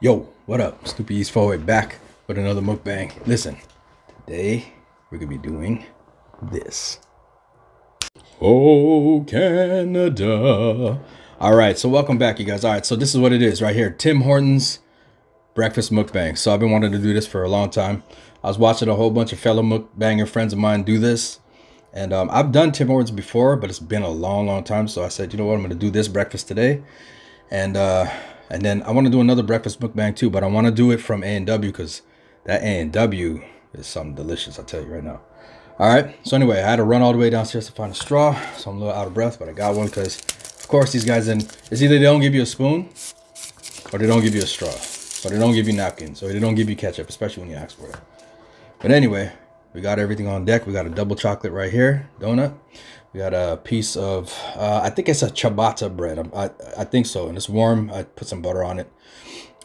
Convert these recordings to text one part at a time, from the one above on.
Yo, what up? Snoopy-Eats forward back with another mukbang. Listen, today we're gonna be doing this. Oh, Canada. All right, so welcome back, you guys. All right, so this is what it is right here. Tim Hortons breakfast mukbang. So I've been wanting to do this for a long time. I was watching a whole bunch of fellow mukbanger friends of mine do this. And I've done Tim Hortons before, but it's been a long time. So I said, you know what, I'm gonna do this breakfast today. And then I want to do another breakfast mukbang too, but I want to do it from A&W because that A&W is something delicious, I'll tell you right now. All right, so anyway, I had to run all the way downstairs to find a straw, so I'm a little out of breath, but I got one because, of course, these guys it's either they don't give you a spoon or they don't give you a straw, or they don't give you napkins, or they don't give you ketchup, especially when you ask for it. But anyway, we got everything on deck. We got a double chocolate right here, donut. We got a piece of, I think it's a ciabatta bread. I think so, and it's warm. I put some butter on it.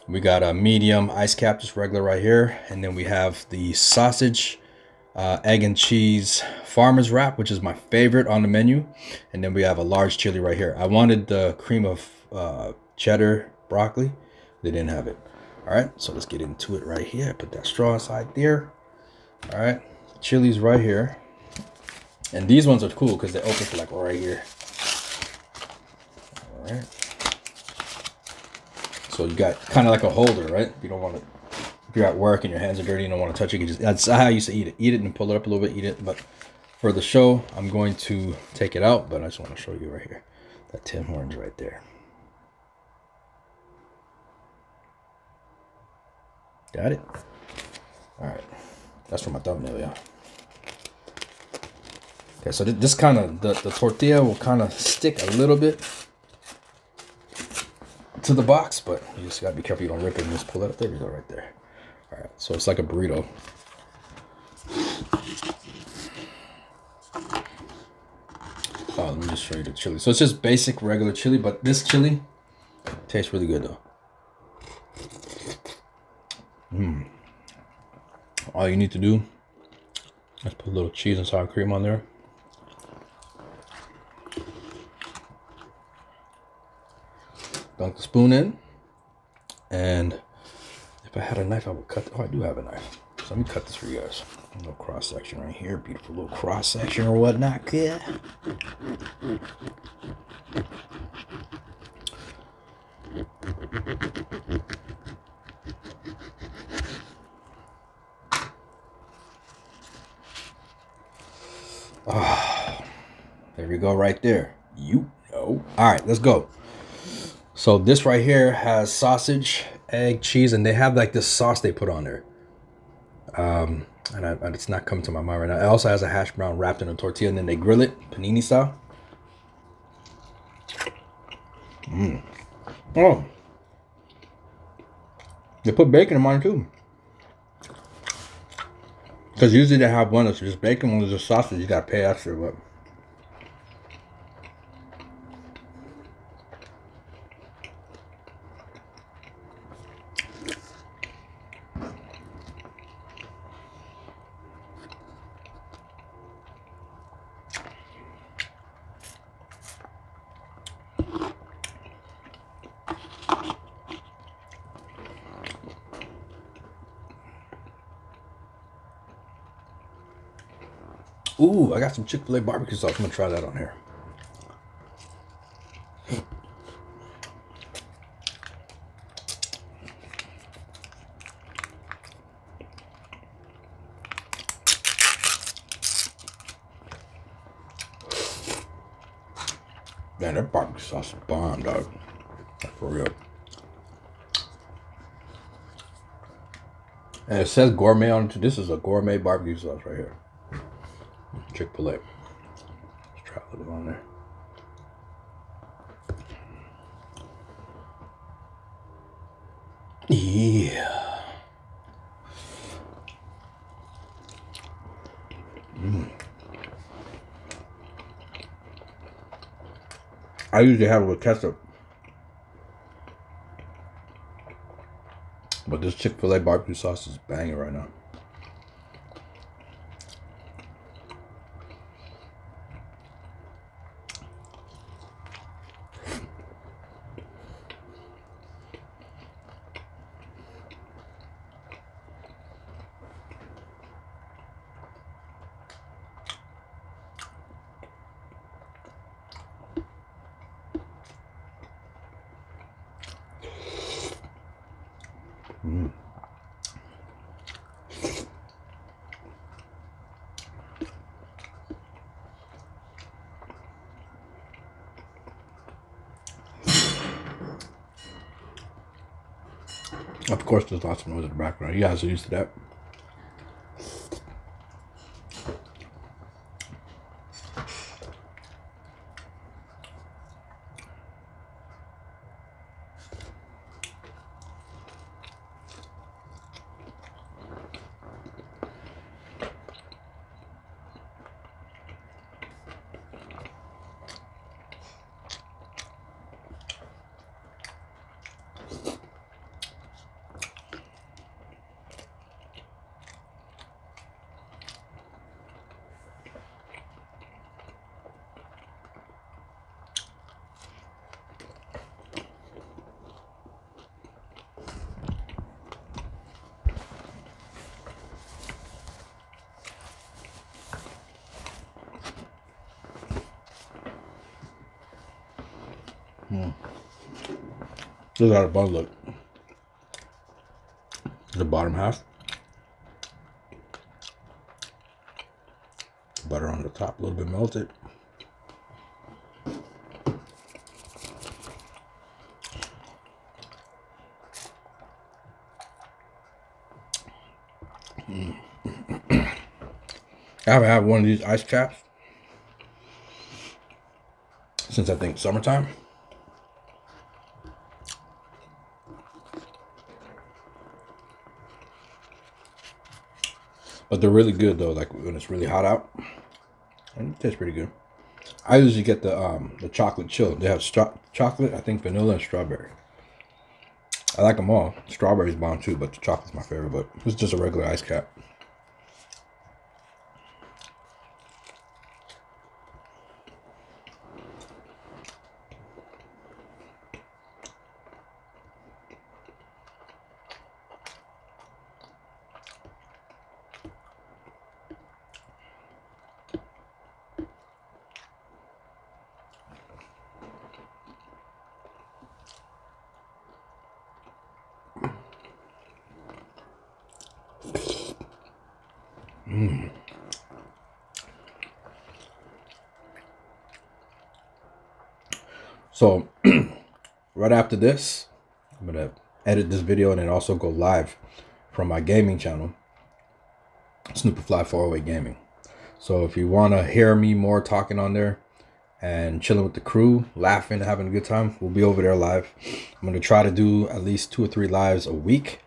We got a medium ice cap, just regular right here. And then we have the sausage, egg and cheese farmer's wrap, which is my favorite on the menu. And then we have a large chili right here. I wanted the cream of cheddar broccoli. They didn't have it. All right, so let's get into it right here. Put that straw aside there. All right, chili's right here. And these ones are cool because they open for like right here. All right. So you got kind of like a holder, right? If you don't want to, if you're at work and your hands are dirty and you don't want to touch it, you can just, that's how I used to eat it. Eat it and pull it up a little bit, eat it. But for the show, I'm going to take it out, but I just want to show you right here. That Tim Hortons right there. Got it? All right. That's for my thumbnail, yeah. Okay, so this kind of, the tortilla will kind of stick a little bit to the box, but you just gotta be careful you don't rip it and just pull it up. There we go, right there. All right, so it's like a burrito. Oh, let me just show you the chili. So it's just basic regular chili, but this chili tastes really good though. All you need to do is put a little cheese and sour cream on there. Dunk the spoon in, and if I had a knife, I would cut. Oh, I do have a knife, so let me cut this for you guys. A little cross section right here, beautiful little cross section or whatnot. Yeah. Oh, there we go, right there. You know. All right, let's go. So this right here has sausage, egg, cheese, and they have like this sauce they put on there. And it's not coming to my mind right now. It also has a hash brown wrapped in a tortilla, and then they grill it, panini style. Oh. They put bacon in mine too. Because usually they have one that's just bacon, one that's just sausage. You gotta pay extra, but... Ooh, I got some Chick-fil-A barbecue sauce. I'm gonna try that on here. Man, that barbecue sauce is bomb, dog. For real. And it says gourmet on it too. This is a gourmet barbecue sauce right here. Chick-fil-A. Let's try a little on there. Yeah. I usually have it with ketchup. But this Chick-fil-A barbecue sauce is banging right now. Of course, there's lots of noise in the background. You guys are used to that. This is how the bun look. The bottom half. Butter on the top, a little bit melted. I haven't had one of these ice caps since I think summertime. But they're really good though, like when it's really hot out. And it tastes pretty good. I usually get the chocolate chill. They have chocolate, I think vanilla and strawberry. I like them all. Strawberry's bomb too, but the chocolate's my favorite. But it's just a regular ice cap. So right after this, I'm gonna edit this video and then also go live from my gaming channel, Snoopy-Fly 408 Gaming. So if you want to hear me more talking on there and chilling with the crew, laughing, having a good time, we'll be over there live. I'm gonna try to do at least 2 or 3 lives a week,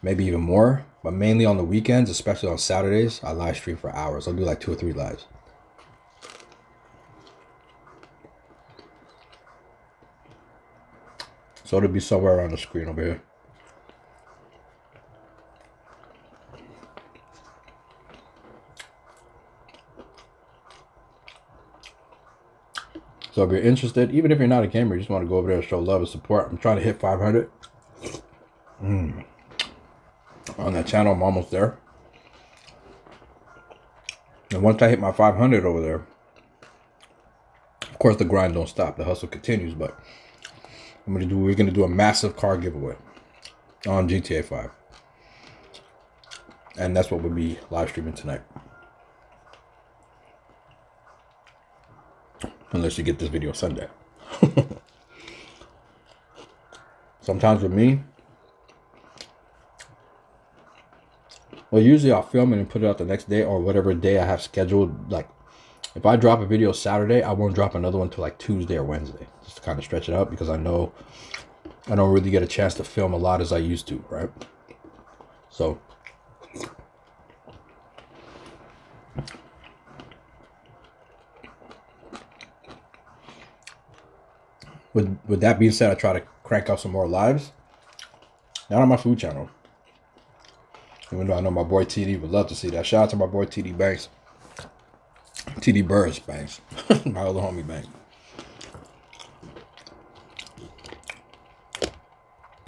maybe even more, but mainly on the weekends, especially on Saturdays. I live stream for hours. I'll do like 2 or 3 lives. So it'll be somewhere around the screen over here. So if you're interested, even if you're not a gamer, you just want to go over there and show love and support. I'm trying to hit 500 on that channel. I'm almost there. And once I hit my 500 over there, of course the grind don't stop. The hustle continues, but we're gonna do a massive car giveaway on GTA 5. And that's what we'll be live streaming tonight. Unless you get this video Sunday. Sometimes with me, well, usually I'll film it and put it out the next day or whatever day I have scheduled. Like if I drop a video Saturday, I won't drop another one till like Tuesday or Wednesday, just to kind of stretch it out, because I know I don't really get a chance to film a lot as I used to, right? So with that being said, I try to crank out some more lives. Not on my food channel. Even though I know my boy TD would love to see that. Shout out to my boy TD Banks. TD Burrs Banks. My other homie Banks.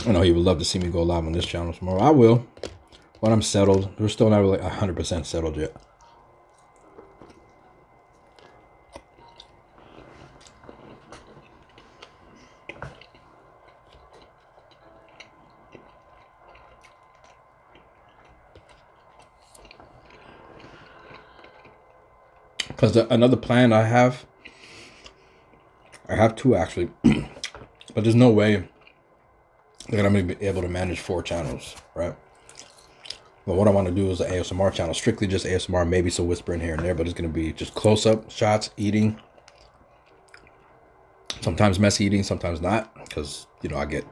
I know he would love to see me go live on this channel tomorrow. I will. When I'm settled. We're still not really 100% settled yet. Because another plan I have 2 actually, but there's no way Then I'm gonna be able to manage 4 channels, right? But what I want to do is an ASMR channel, strictly just ASMR, maybe some whispering here and there, but it's gonna be just close-up shots, eating. Sometimes messy eating, sometimes not, because you know I get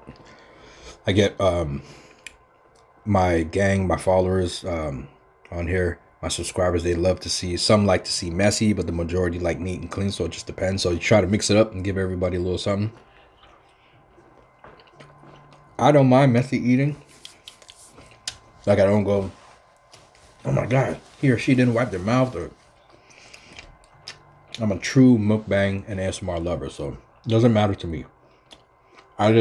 my gang, my followers on here, my subscribers, they love to see, some like to see messy, but the majority like neat and clean, so it just depends. So you try to mix it up and give everybody a little something. I don't mind messy eating. Like I don't go, oh my god, he or she didn't wipe their mouth. Or I'm a true mukbang and ASMR lover, so it doesn't matter to me. I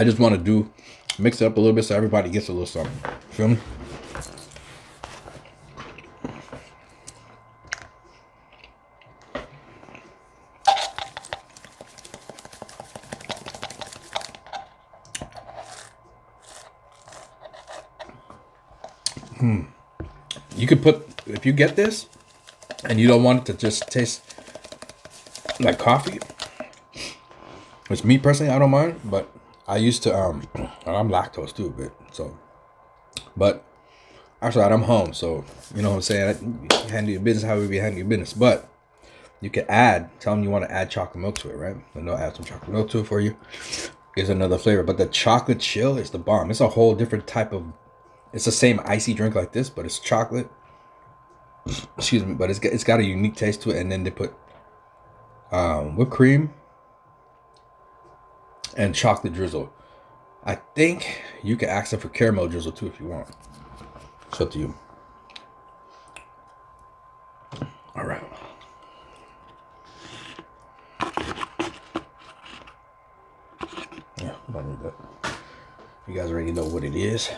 just want to mix it up a little bit so everybody gets a little something. Feel me? You could put, if you get this and you don't want it to just taste like coffee, which me personally, I don't mind, but I used to, I'm lactose too a bit, so, but actually I'm home, so, you know what I'm saying, you handle your business however you handle your business, but you can tell them you want to add chocolate milk to it, right? And they'll add some chocolate milk to it for you. Is another flavor, but the chocolate chill is the bomb. It's a whole different type of, it's the same icy drink like this, but it's chocolate. Excuse me, but it's got a unique taste to it, and then they put whipped cream and chocolate drizzle. I think you can ask them for caramel drizzle too if you want. It's up to you. All right. Yeah, I don't need that. You guys already know what it is.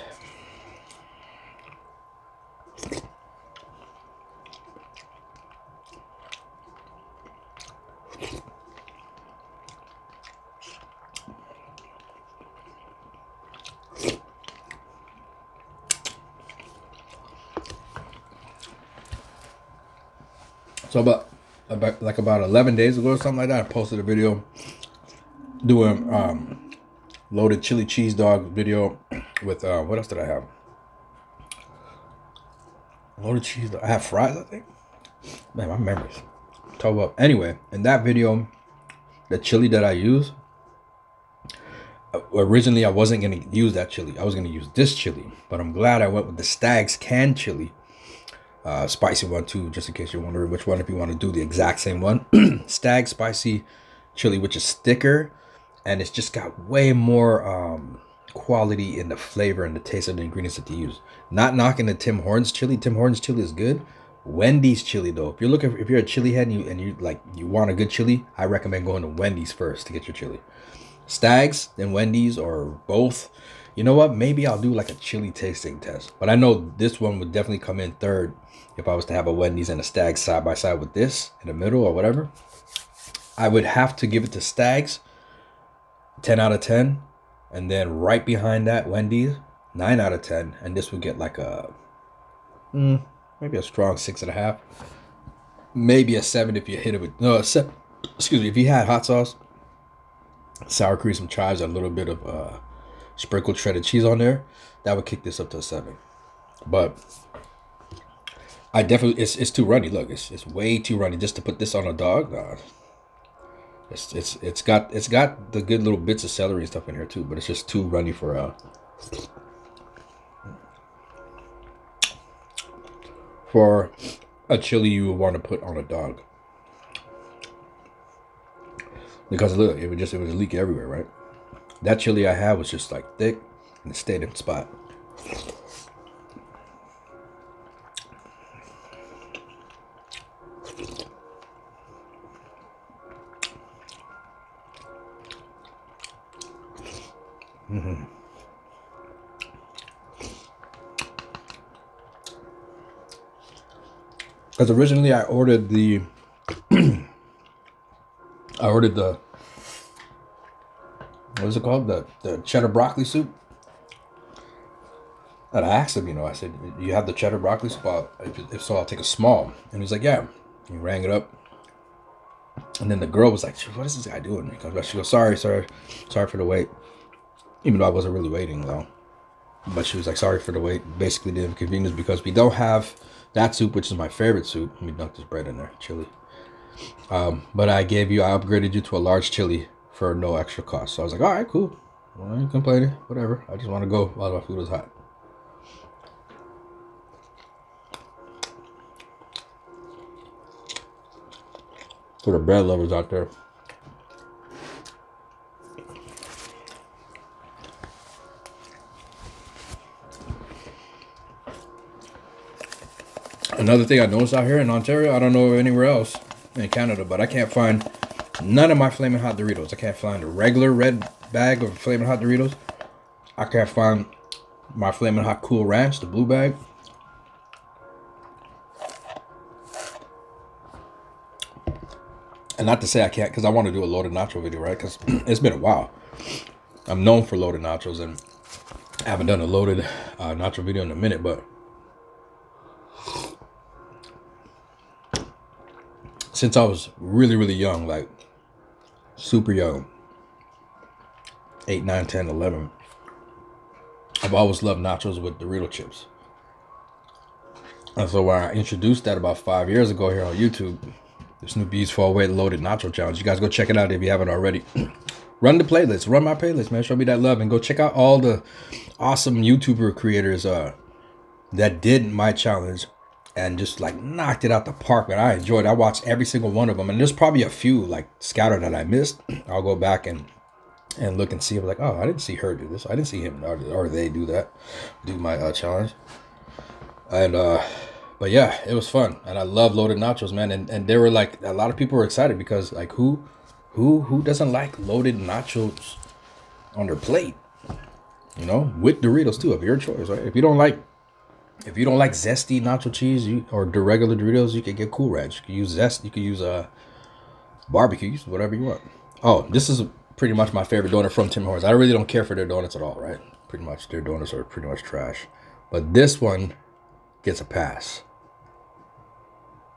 So about 11 days ago or something like that, I posted a video doing loaded chili cheese dog video with what else did I have? Loaded cheese. I have fries, I think. Man, my memories. Talk about anyway. In that video, the chili that I use. Originally, I wasn't gonna use that chili. I was gonna use this chili, but I'm glad I went with the Stag's canned chili. Spicy one too, just in case you're wondering which one, if you want to do the exact same one. Stag spicy chili, which is thicker, and it's just got way more quality in the flavor and the taste of the ingredients that they use. Not knocking the Tim Hortons chili. Tim Hortons chili is good. Wendy's chili though, if you're a chili head and you want a good chili, I recommend going to Wendy's first to get your chili. Stag's and Wendy's, or both. You know what? Maybe I'll do like a chili tasting test. But I know this one would definitely come in third if I was to have a Wendy's and a Stag's side by side with this in the middle or whatever. I would have to give it to Stag's 10 out of 10. And then right behind that, Wendy's 9 out of 10. And this would get like a maybe a strong 6.5. Maybe a 7 if you hit it with excuse me, if you had hot sauce, sour cream, some chives, a little bit of sprinkled shredded cheese on there, that would kick this up to a 7. But I definitely, it's too runny. Look, it's way too runny just to put this on a dog. It's got the good little bits of celery and stuff in here too, but it's just too runny for a chili you would want to put on a dog. Because look, it was leak everywhere, right? That chili I had was just like thick and it stayed in the spot. Because originally I ordered the what is it called? The cheddar broccoli soup. And I asked him, you know, I said, you have the cheddar broccoli spot? If so, I'll take a small. And he's like, yeah. He rang it up. And then the girl was like, what is this guy doing? He comes back, she goes, sorry for the wait. Even though I wasn't really waiting though. But she was like, sorry for the wait. Basically the inconvenience because we don't have that soup, which is my favorite soup. Let me dunk this bread in there, chili. But I upgraded you to a large chili for no extra cost. So I was like, all right, cool. Well, I ain't complaining, whatever. I just want to go while my food is hot. For the bread lovers out there. Another thing I noticed out here in Ontario, I don't know anywhere else in Canada, but I can't find none of my Flamin' Hot Doritos. I can't find a regular red bag of Flamin' Hot Doritos. I can't find my Flamin' Hot Cool Ranch, the blue bag. And not to say I can't, because I want to do a loaded nacho video, right? Because it's been a while. I'm known for loaded nachos, and I haven't done a loaded nacho video in a minute, but since I was really, really young, like super young, 8, 9, 10, 11, I've always loved nachos with Dorito chips. And so when I introduced that about 5 years ago here on YouTube, the Snoopy's Fall Away Loaded Nacho Challenge, you guys go check it out if you haven't already. Run the playlist, run my playlist, man. Show me that love and go check out all the awesome YouTuber creators that did my challenge and just like knocked it out the park, man. I enjoyed it. I watched every single one of them, and there's probably a few like scattered that I missed. I'll go back and look and see. I'm like, oh, I didn't see her do this. I didn't see him or they do my challenge. And but yeah, it was fun, and I love loaded nachos, man. And they were like, a lot of people were excited because like who doesn't like loaded nachos on their plate? You know, with Doritos too, of your choice, right? If you don't like zesty nacho cheese or the regular Doritos, you can get Cool Ranch. You can use zest. You can use barbecue, use whatever you want. Oh, this is pretty much my favorite donut from Tim Hortons. I really don't care for their donuts at all, right? Pretty much their donuts are pretty much trash, but this one gets a pass.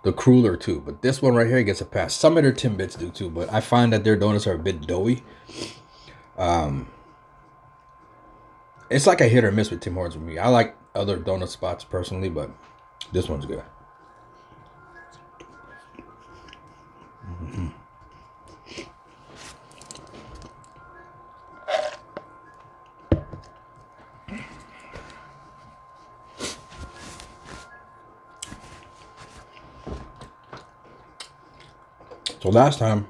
The cruller too, but this one right here gets a pass. Some of their Timbits do too, but I find that their donuts are a bit doughy. It's like a hit or miss with Tim Hortons with me. I like other donut spots personally, but this one's good. So last time,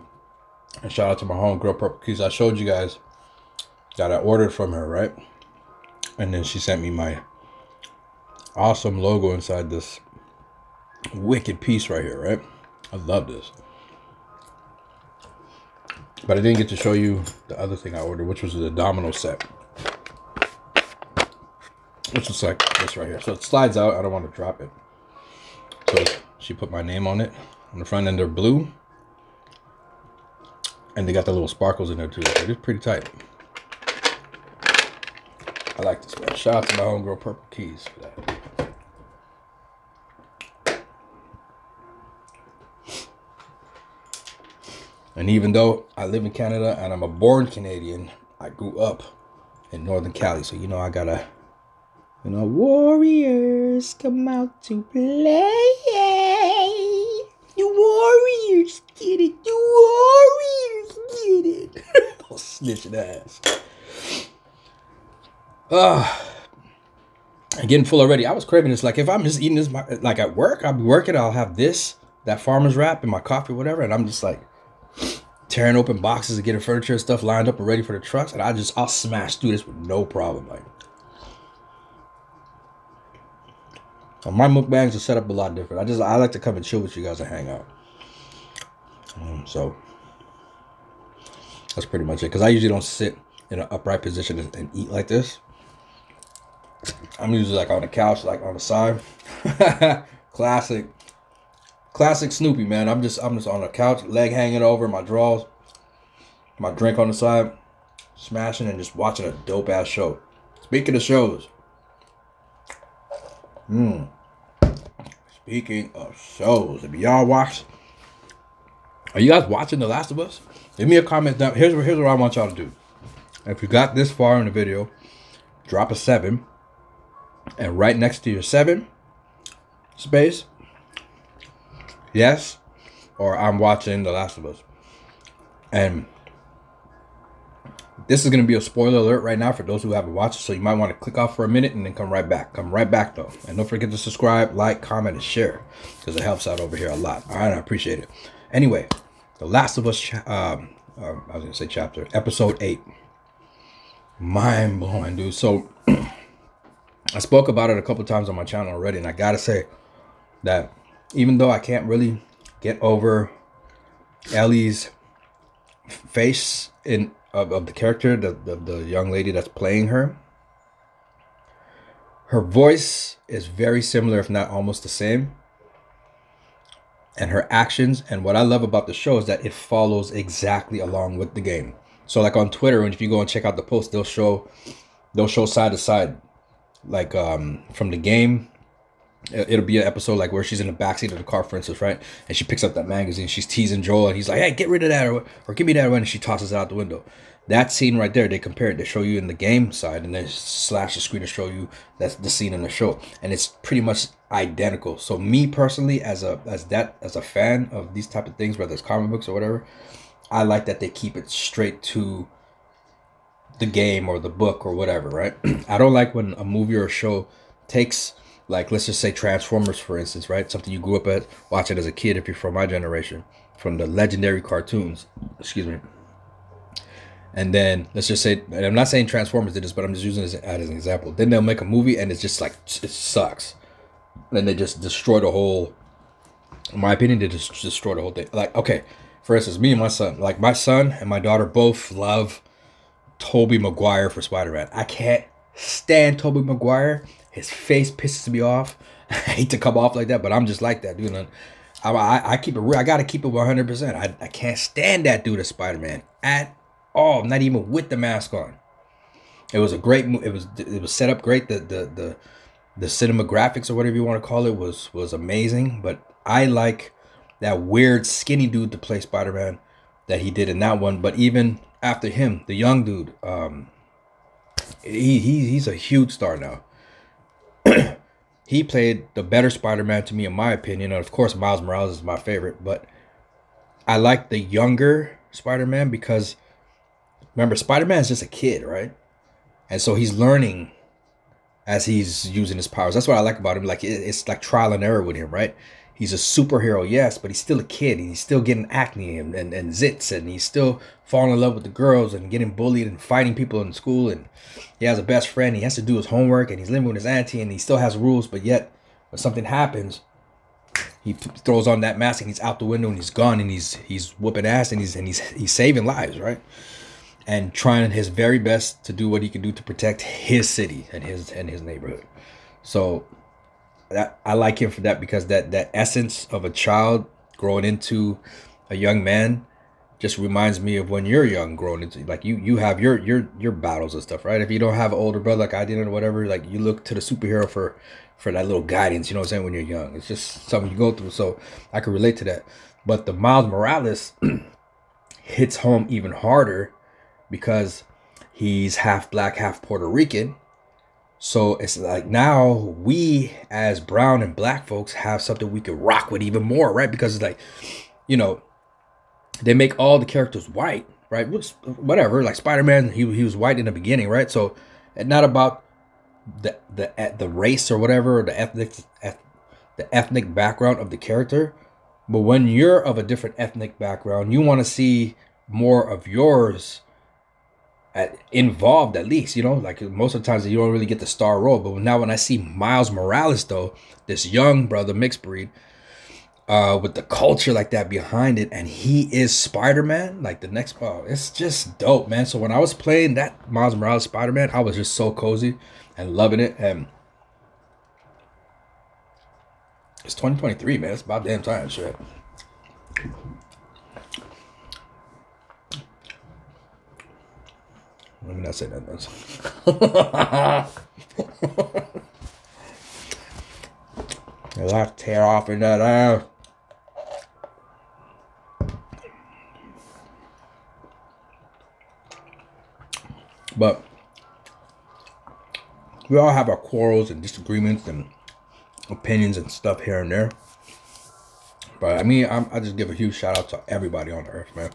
and shout out to my homegirl Purple Keys, I showed you guys that I ordered from her, right? And then she sent me my awesome logo inside this wicked piece right here, right? I love this. But I didn't get to show you the other thing I ordered, which was the domino set. Which is like this right here. So it slides out. I don't want to drop it. So she put my name on it. On the front end, they're blue. And they got the little sparkles in there too. So it's pretty tight. I like this, man. Shout out to my homegirl Purple Keys for that. And even though I live in Canada and I'm a born Canadian, I grew up in Northern Cali. So, you know, I gotta, you know, Warriors come out to play. You Warriors get it. You Warriors get it. Oh, snitching ass. I'm getting full already. I was craving this. Like if I'm just eating this, like at work, I'll be working. I'll have this, that farmer's wrap in my coffee, whatever. And I'm just like tearing open boxes and getting furniture and stuff lined up and ready for the trucks. And I'll smash through this with no problem. Like my mukbangs are set up a lot different. I like to come and chill with you guys and hang out. So that's pretty much it. Because I usually don't sit in an upright position and eat like this. I'm usually like on the couch, like on the side. Classic Snoopy, man. I'm just on the couch, leg hanging over, my drawers, my drink on the side, smashing and just watching a dope ass show. Speaking of shows, Speaking of shows, if y'all watch, are you guys watching The Last of Us? Leave me a comment down. Here's what I want y'all to do. If you got this far in the video, drop a 7, and right next to your 7 space, yes, or I'm watching The Last of Us. And this is going to be a spoiler alert right now for those who haven't watched it, so you might want to click off for a minute and then come right back. Come right back, though. And don't forget to subscribe, like, comment, and share, because it helps out over here a lot. All right, I appreciate it. Anyway, The Last of Us, I was going to say chapter, episode 8. Mind-blowing, dude. So, I spoke about it a couple times on my channel already, and I got to say that even though I can't really get over Ellie's face of the character, the young lady that's playing her, her voice is very similar, if not almost the same, and her actions. And what I love about the show is that it follows exactly along with the game. So like on Twitter, and if you go and check out the post, they'll show side to side, like from the game. It'll be an episode like where she's in the backseat of the car, for instance, right? And she picks up that magazine. She's teasing Joel, and he's like, "Hey, get rid of that, or give me that one." And she tosses it out the window. That scene right there, they compare it. They show you in the game side, and then slash the screen to show you that's the scene in the show, and it's pretty much identical. So me personally, as a fan of these type of things, whether it's comic books or whatever, I like that they keep it straight to the game or the book or whatever, right? I don't like when a movie or a show takes, like, let's just say Transformers, for instance, right? Something you grew up at watching as a kid, if you're from my generation, from the legendary cartoons, excuse me. And then let's just say, and I'm not saying Transformers did this, but I'm just using this as an example. Then they'll make a movie and it's just like, it sucks. And they just destroy the whole, in my opinion, they just destroy the whole thing. Like, okay, for instance, me and my son, like my son and my daughter both love Tobey Maguire for Spider-Man. I can't stand Tobey Maguire. His face pisses me off. I hate to come off like that, but I'm just like that, dude. I keep it real. I gotta keep it 100%. I can't stand that dude as Spider-Man at all. Not even with the mask on. It was a great. It was set up great. The cinematographics or whatever you want to call it was amazing. But I like that weird skinny dude to play Spider-Man that he did in that one. But even after him, the young dude, he's a huge star now. He played the better Spider-Man to me, in my opinion. And of course, Miles Morales is my favorite. But I like the younger Spider-Man because, remember, Spider-Man is just a kid, right? And so he's learning as he's using his powers. That's what I like about him. Like, it's like trial and error with him, right? He's a superhero, yes, but he's still a kid. He's still getting acne and zits, and he's still falling in love with the girls and getting bullied and fighting people in school. And he has a best friend. He has to do his homework, and he's living with his auntie, and he still has rules. But yet, when something happens, he throws on that mask and he's out the window and he's gone, and he's whooping ass and he's saving lives, right? And trying his very best to do what he can do to protect his city and his neighborhood. So I like him for that, because that essence of a child growing into a young man just reminds me of when you're young, growing into, like, you have your battles and stuff, right? If you don't have an older brother like I did or whatever, like, you look to the superhero for that little guidance, you know what I'm saying, when you're young. It's just something you go through. So I can relate to that. But the Miles Morales hits home even harder because he's half black, half Puerto Rican. So it's like now we as brown and black folks have something we could rock with even more, right? Because it's like, you know, they make all the characters white, right? Which, whatever, like Spider-Man, he was white in the beginning, right? So it's not about the race or whatever, or the ethnic background of the character. But when you're of a different ethnic background, you want to see more of yours involved, at least, you know, like most of the times you don't really get the star role. But now when I see Miles Morales, though, this young brother, mixed breed, with the culture like that behind it, and he is Spider-Man, like the next, it's just dope, man. So when I was playing that Miles Morales Spider-Man, I was just so cozy and loving it. And it's 2023, man. It's about damn time, shit. Let me not say that. A lot to tear off in that ass. But we all have our quarrels and disagreements and opinions and stuff here and there. But I mean, I just give a huge shout out to everybody on earth, man.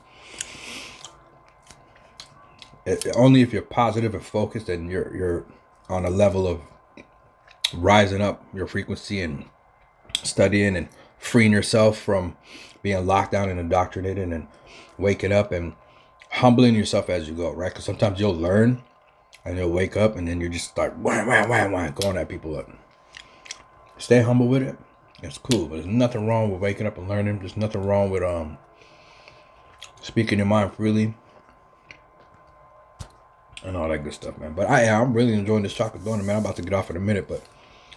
Only if you're positive and focused and you're on a level of rising up your frequency and studying and freeing yourself from being locked down and indoctrinated and waking up and humbling yourself as you go, right? Because sometimes you'll learn and you'll wake up and then you just start going at people up. Stay humble with it. It's cool, but there's nothing wrong with waking up and learning. There's nothing wrong with speaking your mind freely and all that good stuff, man. But I'm really enjoying this chocolate donut, man. I'm about to get off in a minute, but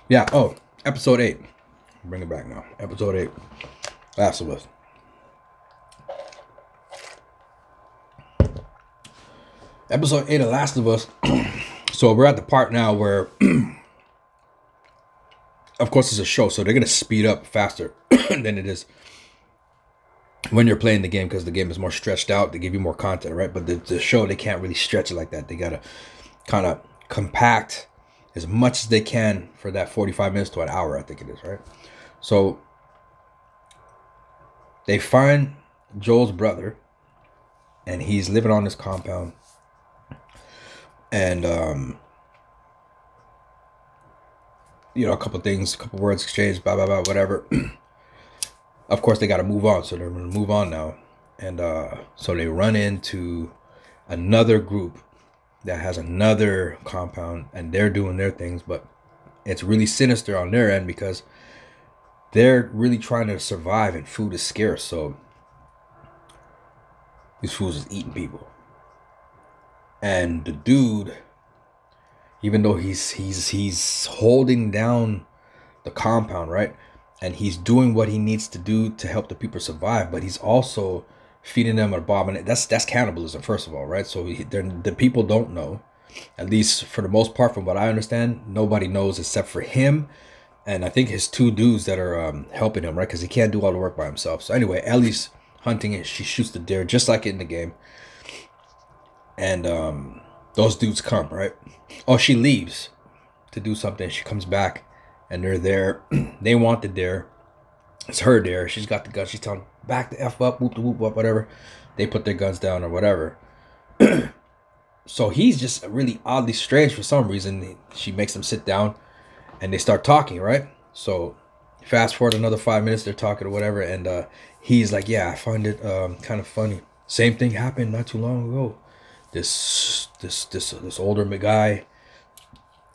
yeah. Oh, episode 8. Bring it back now. Episode 8. Last of Us. Episode 8 of Last of Us. So we're at the part now where, of course, it's a show, so they're gonna speed up faster than it is when you're playing the game, because the game is more stretched out. They give you more content, right? But the show, they can't really stretch it like that. They gotta kind of compact as much as they can for that 45 minutes to an hour, I think it is, right? So they find Joel's brother, and he's living on this compound, and you know, a couple things, a couple words exchanged, blah blah blah, whatever. Of course, they got to move on, so they're gonna move on now, and so they run into another group that has another compound, and they're doing their things, but it's really sinister on their end because they're really trying to survive, and food is scarce, so these fools is eating people. And the dude, even though he's holding down the compound, right, and he's doing what he needs to do to help the people survive, but he's also feeding them a bomb, and that's cannibalism, first of all, right? So the people don't know, at least for the most part, from what I understand, nobody knows except for him, and I think his 2 dudes that are helping him, right? Because he can't do all the work by himself. So anyway, Ellie's hunting it. She shoots the deer just like in the game, and those dudes come, right? Oh, she leaves to do something. She comes back, and they're there. They want the deer. It's her deer. She's got the gun. She's telling, back the F up, whoop the whoop up, whatever. They put their guns down or whatever. So he's just really oddly strange for some reason. She makes them sit down, and they start talking, right? So fast forward another 5 minutes, they're talking or whatever, and he's like, yeah, I find it kind of funny. Same thing happened not too long ago. This older guy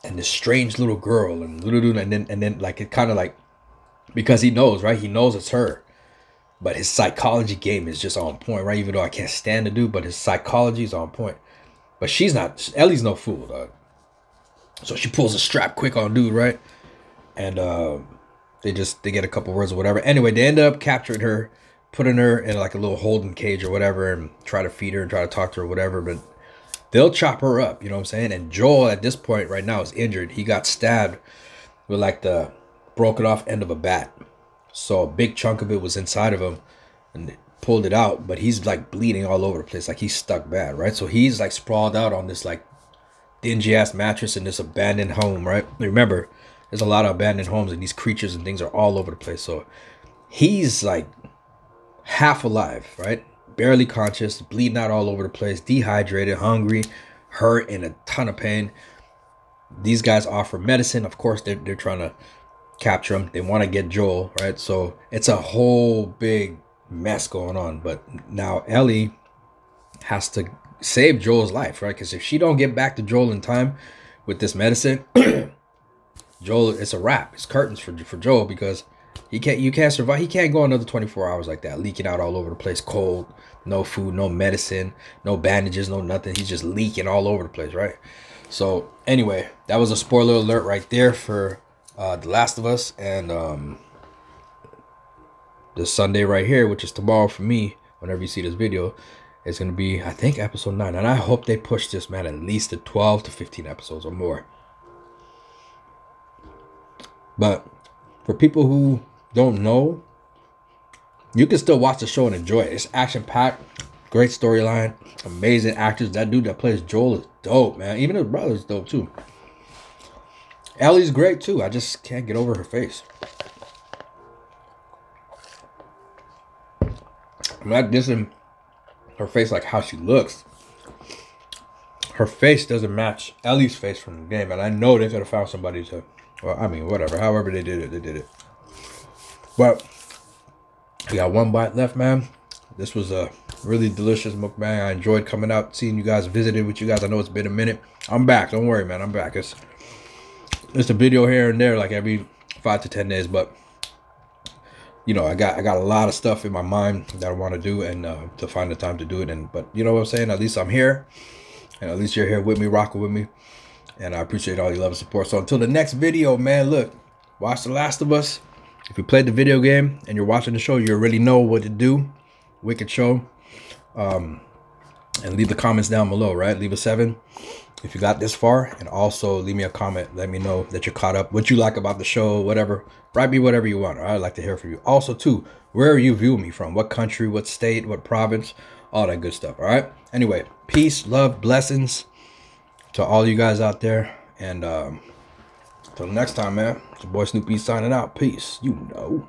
and this strange little girl, and then like, it kind of like, because he knows, right? He knows it's her, but his psychology game is just on point, right? Even though I can't stand the dude, but his psychology is on point. But she's not. Ellie's no fool, dog. So she pulls a strap quick on dude, right? And they get a couple words or whatever. Anyway, they end up capturing her, putting her in like a little holding cage or whatever, and try to feed her and try to talk to her or whatever. But they'll chop her up, you know what I'm saying? And Joel at this point right now is injured. He got stabbed with like the broken off end of a bat. So a big chunk of it was inside of him, and they pulled it out, but he's like bleeding all over the place. Like he's stuck bad, right? So he's like sprawled out on this like dingy ass mattress in this abandoned home, right? Remember, there's a lot of abandoned homes, and these creatures and things are all over the place. So he's like half alive, right? Barely conscious, bleeding out all over the place, dehydrated, hungry, hurt, in a ton of pain. These guys offer medicine. Of course, they're trying to capture him. They want to get Joel, right? So it's a whole big mess going on. But now Ellie has to save Joel's life, right? Because if she don't get back to Joel in time with this medicine, Joel, it's a wrap. It's curtains for Joel, because you can't survive. He can't go another 24 hours like that, leaking out all over the place, cold, no food, no medicine, no bandages, no nothing. He's just leaking all over the place, right? So anyway, that was a spoiler alert right there for The Last of Us. And this Sunday right here, which is tomorrow for me, whenever you see this video, is going to be, I think, episode 9. And I hope they push this, man, at least to 12 to 15 episodes or more. But for people who don't know, you can still watch the show and enjoy it. It's action-packed, great storyline, amazing actors. That dude that plays Joel is dope, man. Even his brother's dope too. Ellie's great too. I just can't get over her face. I'm not dissing her face like how she looks. Her face doesn't match Ellie's face from the game, and I know they could have found somebody to, well, I mean, whatever. However they did it, they did it. But we got one bite left, man. This was a really delicious mukbang. I enjoyed coming out, seeing you guys, visited with you guys. I know it's been a minute. I'm back. Don't worry, man. I'm back. It's a video here and there, like every 5 to 10 days, but you know, I got a lot of stuff in my mind that I want to do, and to find the time to do it. And but you know what I'm saying? At least I'm here. And at least you're here with me, rocking with me. And I appreciate all your love and support. So until the next video, man, look, watch The Last of Us. If you played the video game and you're watching the show, you already know what to do. Wicked show. And leave the comments down below, right? Leave a 7 if you got this far. And also leave me a comment. Let me know that you're caught up. What you like about the show, whatever. Write me whatever you want. All right? I'd like to hear from you. Also, too, where are you viewing me from? What country, what state, what province? All that good stuff. All right? Anyway, peace, love, blessings to all you guys out there. And until next time, man, it's your boy Snoopy signing out. Peace. You know.